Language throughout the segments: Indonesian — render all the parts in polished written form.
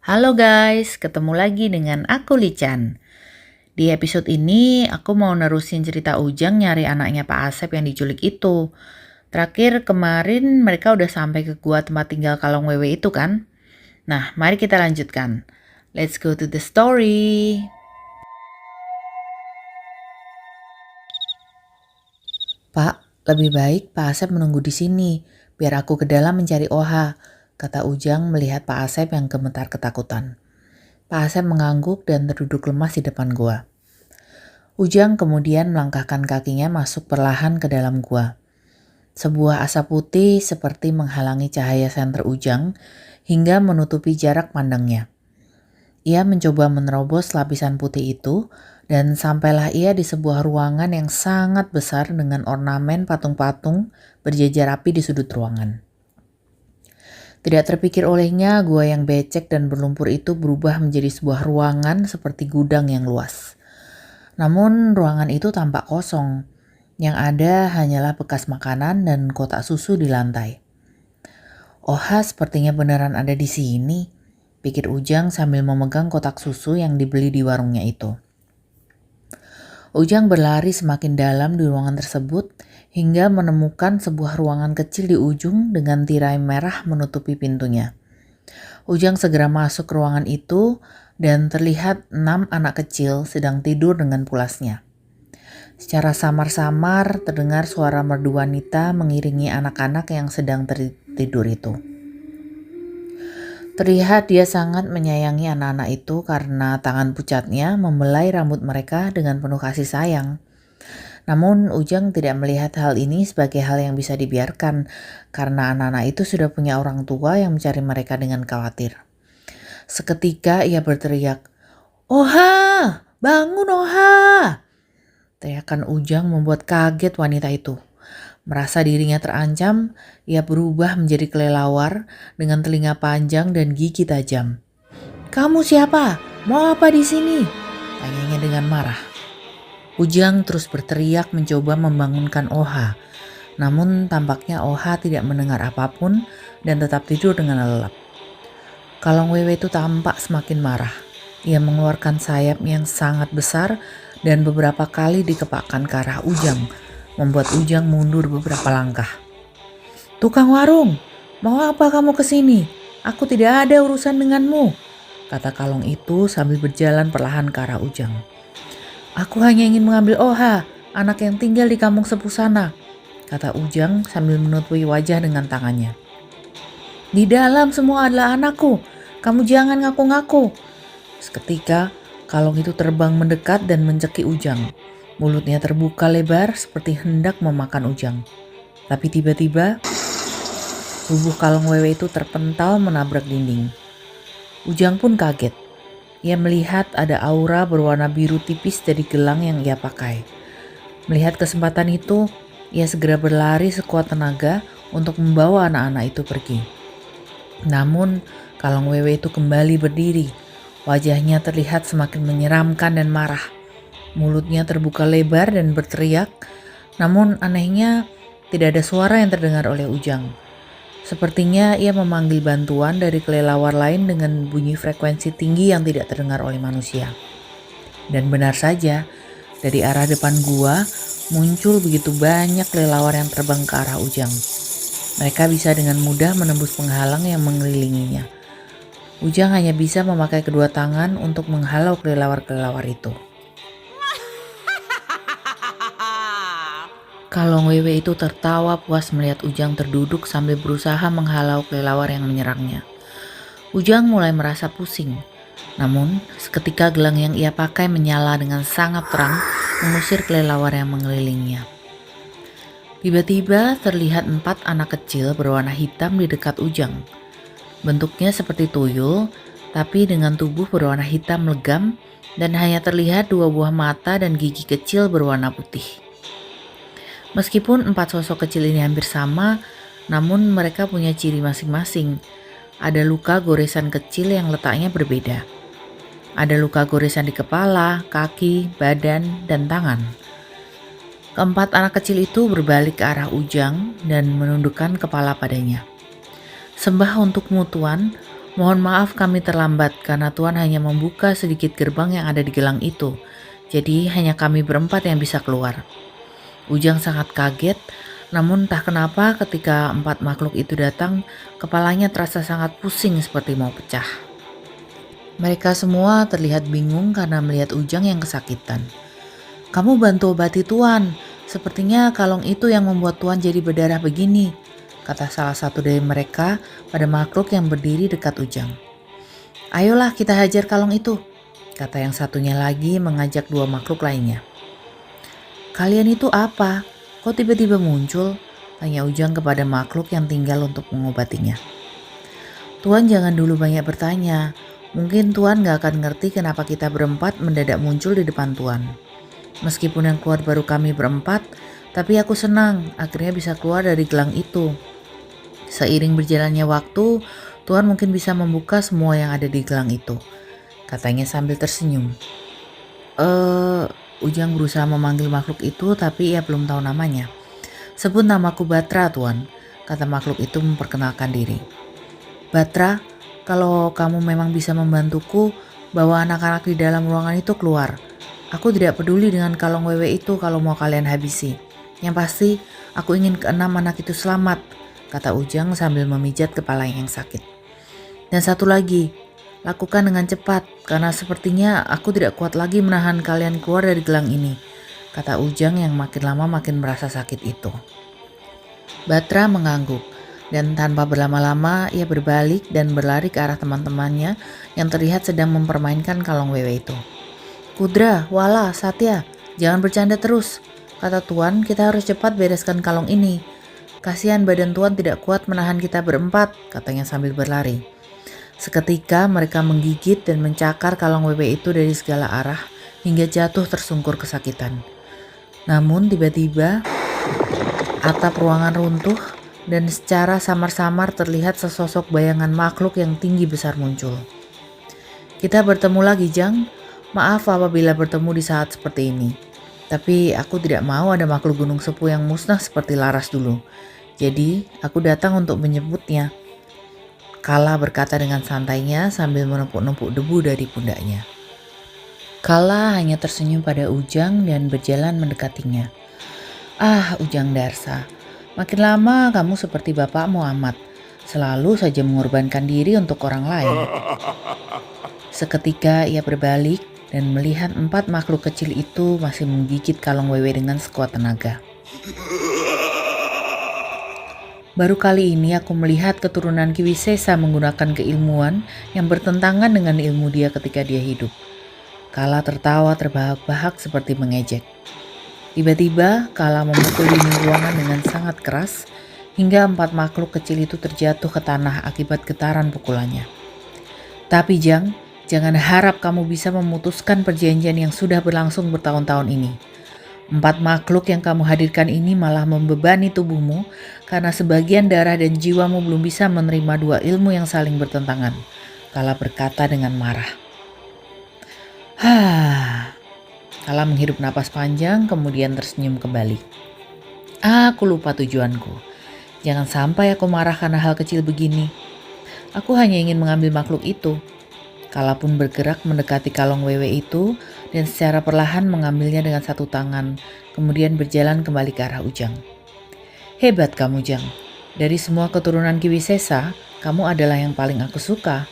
Halo guys, ketemu lagi dengan aku Lican. Di episode ini aku mau nerusin cerita Ujang nyari anaknya Pak Asep yang diculik itu. Terakhir kemarin mereka udah sampai ke gua tempat tinggal Kalong Wewe itu kan? Nah, mari kita lanjutkan. Let's go to the story. Pak, lebih baik Pak Asep menunggu di sini, biar aku ke dalam mencari Oha, kata Ujang melihat Pak Asep yang gemetar ketakutan. Pak Asep mengangguk dan terduduk lemas di depan gua. Ujang kemudian melangkahkan kakinya masuk perlahan ke dalam gua. Sebuah asap putih seperti menghalangi cahaya senter Ujang hingga menutupi jarak pandangnya. Ia mencoba menerobos lapisan putih itu dan sampailah ia di sebuah ruangan yang sangat besar dengan ornamen patung-patung berjejer rapi di sudut ruangan. Tidak terpikir olehnya, gua yang becek dan berlumpur itu berubah menjadi sebuah ruangan seperti gudang yang luas. Namun ruangan itu tampak kosong. Yang ada hanyalah bekas makanan dan kotak susu di lantai. Oha sepertinya beneran ada di sini, pikir Ujang sambil memegang kotak susu yang dibeli di warungnya itu. Ujang berlari semakin dalam di ruangan tersebut hingga menemukan sebuah ruangan kecil di ujung dengan tirai merah menutupi pintunya. Ujang segera masuk ke ruangan itu dan terlihat 6 anak kecil sedang tidur dengan pulasnya. Secara samar-samar terdengar suara merdu wanita mengiringi anak-anak yang sedang tertidur itu. Terlihat dia sangat menyayangi anak-anak itu karena tangan pucatnya membelai rambut mereka dengan penuh kasih sayang. Namun Ujang tidak melihat hal ini sebagai hal yang bisa dibiarkan karena anak-anak itu sudah punya orang tua yang mencari mereka dengan khawatir. Seketika ia berteriak, "Oha! Bangun Oha!" Teriakan Ujang membuat kaget wanita itu. Merasa dirinya terancam, ia berubah menjadi kelelawar dengan telinga panjang dan gigi tajam. "Kamu siapa? Mau apa di sini?" tanyanya dengan marah. Ujang terus berteriak mencoba membangunkan Oha. Namun tampaknya Oha tidak mendengar apapun dan tetap tidur dengan lelap. Kalong Wewe itu tampak semakin marah. Ia mengeluarkan sayap yang sangat besar dan beberapa kali dikepakkan ke arah Ujang, membuat Ujang mundur beberapa langkah. "Tukang warung, mau apa kamu kesini? Aku tidak ada urusan denganmu," kata kalong itu sambil berjalan perlahan ke arah Ujang. "Aku hanya ingin mengambil Oha, anak yang tinggal di kampung sepuh sana," kata Ujang sambil menutupi wajah dengan tangannya. "Di dalam semua adalah anakku, kamu jangan ngaku-ngaku." Seketika, kalong itu terbang mendekat dan mencekik Ujang. Mulutnya terbuka lebar seperti hendak memakan Ujang. Tapi tiba-tiba, tubuh kalong Wewe itu terpental menabrak dinding. Ujang pun kaget. Ia melihat ada aura berwarna biru tipis dari gelang yang ia pakai. Melihat kesempatan itu, ia segera berlari sekuat tenaga untuk membawa anak-anak itu pergi. Namun, kalong Wewe itu kembali berdiri. Wajahnya terlihat semakin menyeramkan dan marah. Mulutnya terbuka lebar dan berteriak, namun anehnya tidak ada suara yang terdengar oleh Ujang. Sepertinya ia memanggil bantuan dari kelelawar lain dengan bunyi frekuensi tinggi yang tidak terdengar oleh manusia. Dan benar saja, dari arah depan gua muncul begitu banyak kelelawar yang terbang ke arah Ujang. Mereka bisa dengan mudah menembus penghalang yang mengelilinginya. Ujang hanya bisa memakai kedua tangan untuk menghalau kelelawar-kelelawar itu. Kalong Wewe itu tertawa puas melihat Ujang terduduk sambil berusaha menghalau kelelawar yang menyerangnya. Ujang mulai merasa pusing. Namun, seketika gelang yang ia pakai menyala dengan sangat terang mengusir kelelawar yang mengelilinginya. Tiba-tiba terlihat 4 anak kecil berwarna hitam di dekat Ujang. Bentuknya seperti tuyul, tapi dengan tubuh berwarna hitam legam dan hanya terlihat 2 buah mata dan gigi kecil berwarna putih. Meskipun 4 sosok kecil ini hampir sama, namun mereka punya ciri masing-masing. Ada luka goresan kecil yang letaknya berbeda. Ada luka goresan di kepala, kaki, badan, dan tangan. Keempat anak kecil itu berbalik ke arah Ujang dan menundukkan kepala padanya. "Sembah untukmu Tuan," Mohon maaf kami terlambat karena Tuan hanya membuka sedikit gerbang yang ada di gelang itu. Jadi hanya kami berempat yang bisa keluar. Ujang sangat kaget, namun entah kenapa ketika 4 makhluk itu datang, kepalanya terasa sangat pusing seperti mau pecah. Mereka semua terlihat bingung karena melihat Ujang yang kesakitan. "Kamu bantu obati Tuan, sepertinya kalung itu yang membuat Tuan jadi berdarah begini," kata salah satu dari mereka pada makhluk yang berdiri dekat Ujang. "Ayolah kita hajar kalung itu," kata yang satunya lagi mengajak 2 makhluk lainnya. "Kalian itu apa? Kok tiba-tiba muncul?" tanya Ujang kepada makhluk yang tinggal untuk mengobatinya. "Tuan jangan dulu banyak bertanya. Mungkin Tuan gak akan ngerti kenapa kita berempat mendadak muncul di depan Tuan. Meskipun yang keluar baru kami berempat, tapi aku senang akhirnya bisa keluar dari gelang itu. Seiring berjalannya waktu, Tuan mungkin bisa membuka semua yang ada di gelang itu," katanya sambil tersenyum. Ujang berusaha memanggil makhluk itu tapi ia belum tahu namanya. "Sebut namaku Batra, Tuan," kata makhluk itu memperkenalkan diri. "Batra, kalau kamu memang bisa membantuku, bawa anak-anak di dalam ruangan itu keluar. Aku tidak peduli dengan kalung wewe itu kalau mau kalian habisi. Yang pasti, aku ingin keenam anak itu selamat," kata Ujang sambil memijat kepala yang sakit. "Dan satu lagi, lakukan dengan cepat, karena sepertinya aku tidak kuat lagi menahan kalian keluar dari gelang ini," kata Ujang yang makin lama makin merasa sakit itu. Batra mengangguk, dan tanpa berlama-lama ia berbalik dan berlari ke arah teman-temannya yang terlihat sedang mempermainkan kalung wewe itu. "Kudra, Wala, Satya, jangan bercanda terus," kata Tuan, "kita harus cepat bereskan kalung ini. Kasihan badan Tuan tidak kuat menahan kita berempat," katanya sambil berlari. Seketika mereka menggigit dan mencakar kalung wewe itu dari segala arah hingga jatuh tersungkur kesakitan. Namun tiba-tiba atap ruangan runtuh dan secara samar-samar terlihat sesosok bayangan makhluk yang tinggi besar muncul. "Kita bertemu lagi, Jang. Maaf apabila bertemu di saat seperti ini. Tapi aku tidak mau ada makhluk gunung sepuh yang musnah seperti Laras dulu. Jadi aku datang untuk menjemputnya," Kala berkata dengan santainya sambil menepuk-nepuk debu dari pundaknya. Kala hanya tersenyum pada Ujang dan berjalan mendekatinya. "Ah, Ujang Darsa, makin lama kamu seperti bapakmu amat. Selalu saja mengorbankan diri untuk orang lain." Seketika ia berbalik dan melihat 4 makhluk kecil itu masih menggigit kalung wewe dengan sekuat tenaga. "Baru kali ini aku melihat keturunan Kiwisesa menggunakan keilmuan yang bertentangan dengan ilmu dia ketika dia hidup." Kala tertawa terbahak-bahak seperti mengejek. Tiba-tiba Kala memukul dinding ruangan dengan sangat keras hingga 4 makhluk kecil itu terjatuh ke tanah akibat getaran pukulannya. "Tapi Jang, jangan harap kamu bisa memutuskan perjanjian yang sudah berlangsung bertahun-tahun ini. 4 makhluk yang kamu hadirkan ini malah membebani tubuhmu karena sebagian darah dan jiwamu belum bisa menerima 2 ilmu yang saling bertentangan," Kala berkata dengan marah. Kala menghirup napas panjang kemudian tersenyum kembali. "Aku lupa tujuanku. Jangan sampai aku marah karena hal kecil begini. Aku hanya ingin mengambil makhluk itu." Kala pun bergerak mendekati kalung wewe itu dan secara perlahan mengambilnya dengan satu tangan, kemudian berjalan kembali ke arah Ujang. "Hebat kamu, Jang. Dari semua keturunan Kiwisesa, kamu adalah yang paling aku suka.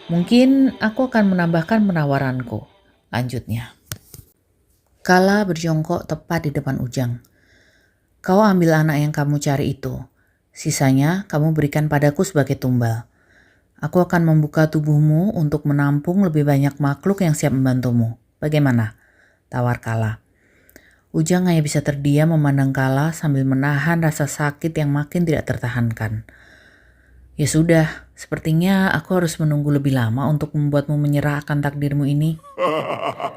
Mungkin aku akan menambahkan penawaranku," lanjutnya. Kala berjongkok tepat di depan Ujang. "Kau ambil anak yang kamu cari itu. Sisanya kamu berikan padaku sebagai tumbal. Aku akan membuka tubuhmu untuk menampung lebih banyak makhluk yang siap membantumu. Bagaimana?" tawar Kala. Ujang hanya bisa terdiam memandang Kala sambil menahan rasa sakit yang makin tidak tertahankan. "Ya sudah, sepertinya aku harus menunggu lebih lama untuk membuatmu menyerah akan takdirmu ini."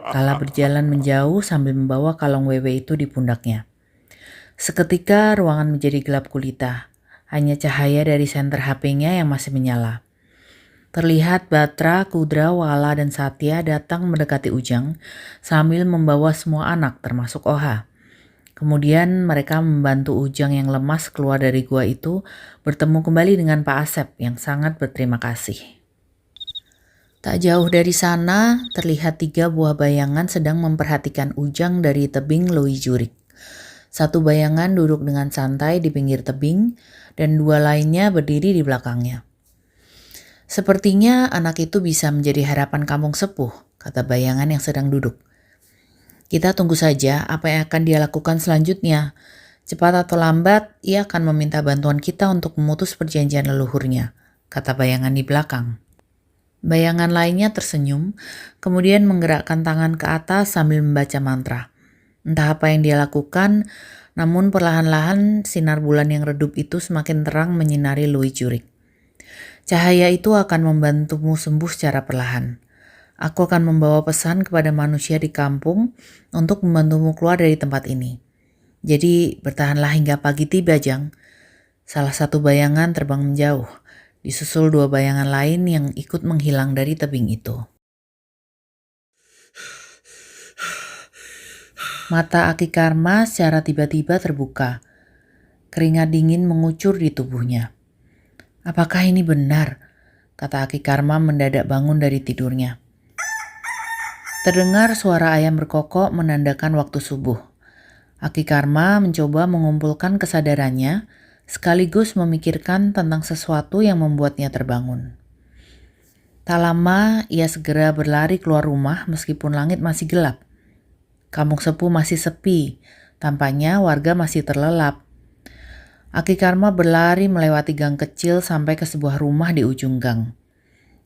Kala berjalan menjauh sambil membawa kalung wewe itu di pundaknya. Seketika ruangan menjadi gelap gulita. Hanya cahaya dari senter HP-nya yang masih menyala. Terlihat Batra, Kudra, Wala, dan Satya datang mendekati Ujang sambil membawa semua anak termasuk Oha. Kemudian mereka membantu Ujang yang lemas keluar dari gua itu bertemu kembali dengan Pak Asep yang sangat berterima kasih. Tak jauh dari sana, terlihat 3 buah bayangan sedang memperhatikan Ujang dari tebing Lowi Jurik. Satu bayangan duduk dengan santai di pinggir tebing, dan 2 lainnya berdiri di belakangnya. Sepertinya anak itu bisa menjadi harapan kampung sepuh, kata bayangan yang sedang duduk. Kita tunggu saja apa yang akan dia lakukan selanjutnya. Cepat atau lambat, ia akan meminta bantuan kita untuk memutus perjanjian leluhurnya, kata bayangan di belakang. Bayangan lainnya tersenyum, kemudian menggerakkan tangan ke atas sambil membaca mantra. Entah apa yang dia lakukan, namun perlahan-lahan sinar bulan yang redup itu semakin terang menyinari Lowi Jurik. Cahaya itu akan membantumu sembuh secara perlahan. Aku akan membawa pesan kepada manusia di kampung untuk membantumu keluar dari tempat ini. Jadi bertahanlah hingga pagi tiba, Jang. Salah satu bayangan terbang menjauh, disusul 2 bayangan lain yang ikut menghilang dari tebing itu. Mata Aki Karma secara tiba-tiba terbuka. Keringat dingin mengucur di tubuhnya. Apakah ini benar? Kata Aki Karma mendadak bangun dari tidurnya. Terdengar suara ayam berkokok menandakan waktu subuh. Aki Karma mencoba mengumpulkan kesadarannya, sekaligus memikirkan tentang sesuatu yang membuatnya terbangun. Tak lama, ia segera berlari keluar rumah meskipun langit masih gelap. Kampung sepuh masih sepi, tampaknya warga masih terlelap. Aki Karma berlari melewati gang kecil sampai ke sebuah rumah di ujung gang.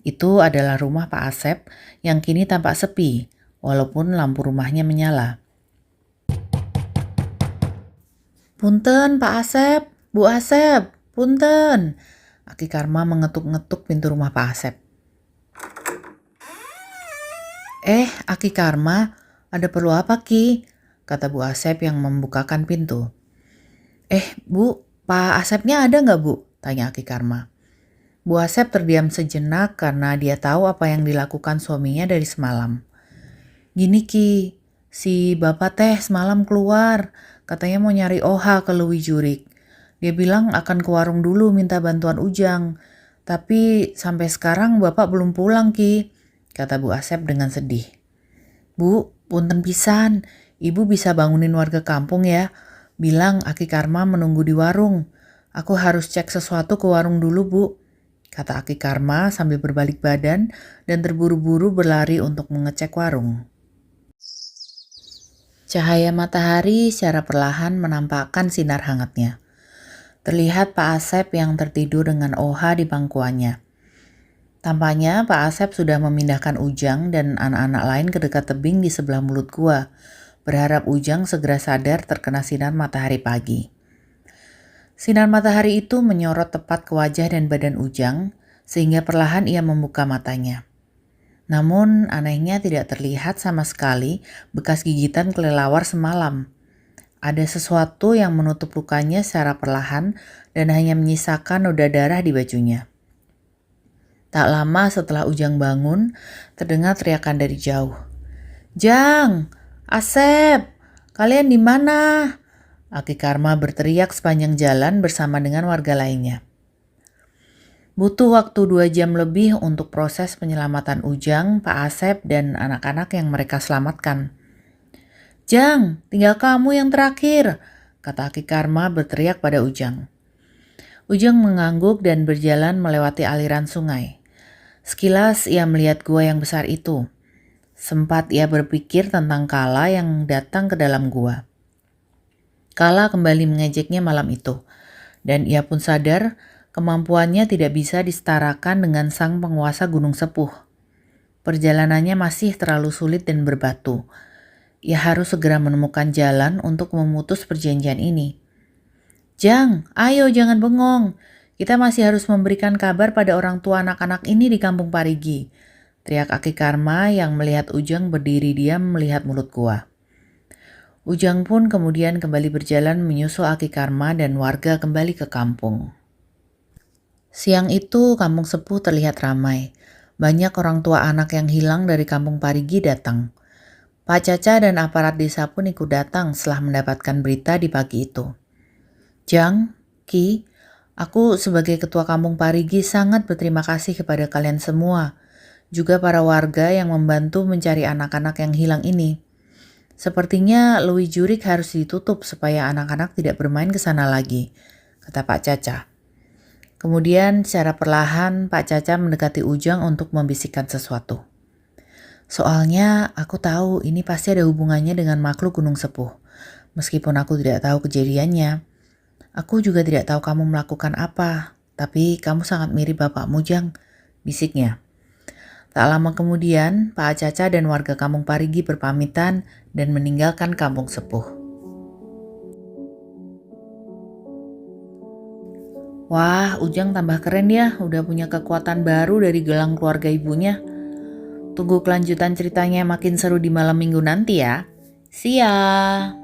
Itu adalah rumah Pak Asep yang kini tampak sepi, walaupun lampu rumahnya menyala. Punten Pak Asep, Bu Asep, punten. Aki Karma mengetuk-ngetuk pintu rumah Pak Asep. Aki Karma, ada perlu apa Ki? Kata Bu Asep yang membukakan pintu. Bu, Pak Asepnya ada nggak Bu? Tanya Aki Karma. Bu Asep terdiam sejenak karena dia tahu apa yang dilakukan suaminya dari semalam. Gini Ki, si bapak teh semalam keluar, katanya mau nyari Oha ke Lowi Jurik. Dia bilang akan ke warung dulu minta bantuan Ujang. Tapi sampai sekarang bapak belum pulang Ki, kata Bu Asep dengan sedih. Bu, punten pisan, ibu bisa bangunin warga kampung ya. Bilang Aki Karma menunggu di warung. Aku harus cek sesuatu ke warung dulu Bu, kata Aki Karma sambil berbalik badan dan terburu-buru berlari untuk mengecek warung. Cahaya matahari secara perlahan menampakkan sinar hangatnya. Terlihat Pak Asep yang tertidur dengan Oha di pangkuannya. Tampaknya Pak Asep sudah memindahkan Ujang dan anak-anak lain ke dekat tebing di sebelah mulut gua, berharap Ujang segera sadar terkena sinar matahari pagi. Sinar matahari itu menyorot tepat ke wajah dan badan Ujang, sehingga perlahan ia membuka matanya. Namun anehnya tidak terlihat sama sekali bekas gigitan kelelawar semalam. Ada sesuatu yang menutup lukanya secara perlahan dan hanya menyisakan noda darah di bajunya. Tak lama setelah Ujang bangun, terdengar teriakan dari jauh. Jang, Asep, kalian di mana? Aki Karma berteriak sepanjang jalan bersama dengan warga lainnya. Butuh waktu 2 jam lebih untuk proses penyelamatan Ujang, Pak Asep, dan anak-anak yang mereka selamatkan. Jang, tinggal kamu yang terakhir, kata Aki Karma berteriak pada Ujang. Ujang mengangguk dan berjalan melewati aliran sungai. Sekilas ia melihat gua yang besar itu. Sempat ia berpikir tentang Kala yang datang ke dalam gua. Kala kembali mengejeknya malam itu, dan ia pun sadar kemampuannya tidak bisa disetarakan dengan sang penguasa Gunung Sepuh. Perjalanannya masih terlalu sulit dan berbatu. Ia harus segera menemukan jalan untuk memutus perjanjian ini. Jang, ayo jangan bengong. Kita masih harus memberikan kabar pada orang tua anak-anak ini di kampung Parigi. Teriak Aki Karma yang melihat Ujang berdiri diam melihat mulut gua. Ujang pun kemudian kembali berjalan menyusul Aki Karma dan warga kembali ke kampung. Siang itu kampung sepuh terlihat ramai. Banyak orang tua anak yang hilang dari kampung Parigi datang. Pak Caca dan aparat desa pun ikut datang setelah mendapatkan berita di pagi itu. Jang, Ki, aku sebagai ketua kampung Parigi sangat berterima kasih kepada kalian semua. juga para warga yang membantu mencari anak-anak yang hilang ini. Sepertinya Louis Jurik harus ditutup supaya anak-anak tidak bermain ke sana lagi, kata Pak Caca. Kemudian secara perlahan Pak Caca mendekati Ujang untuk membisikkan sesuatu. Soalnya aku tahu ini pasti ada hubungannya dengan makhluk Gunung Sepuh. Meskipun aku tidak tahu kejadiannya. Aku juga tidak tahu kamu melakukan apa, tapi kamu sangat mirip bapakmu, Jang, bisiknya. Tak lama kemudian, Pak Caca dan warga kampung Parigi berpamitan dan meninggalkan kampung Sepuh. Wah, Ujang tambah keren ya, udah punya kekuatan baru dari gelang keluarga ibunya. Tunggu kelanjutan ceritanya makin seru di malam minggu nanti ya. See ya!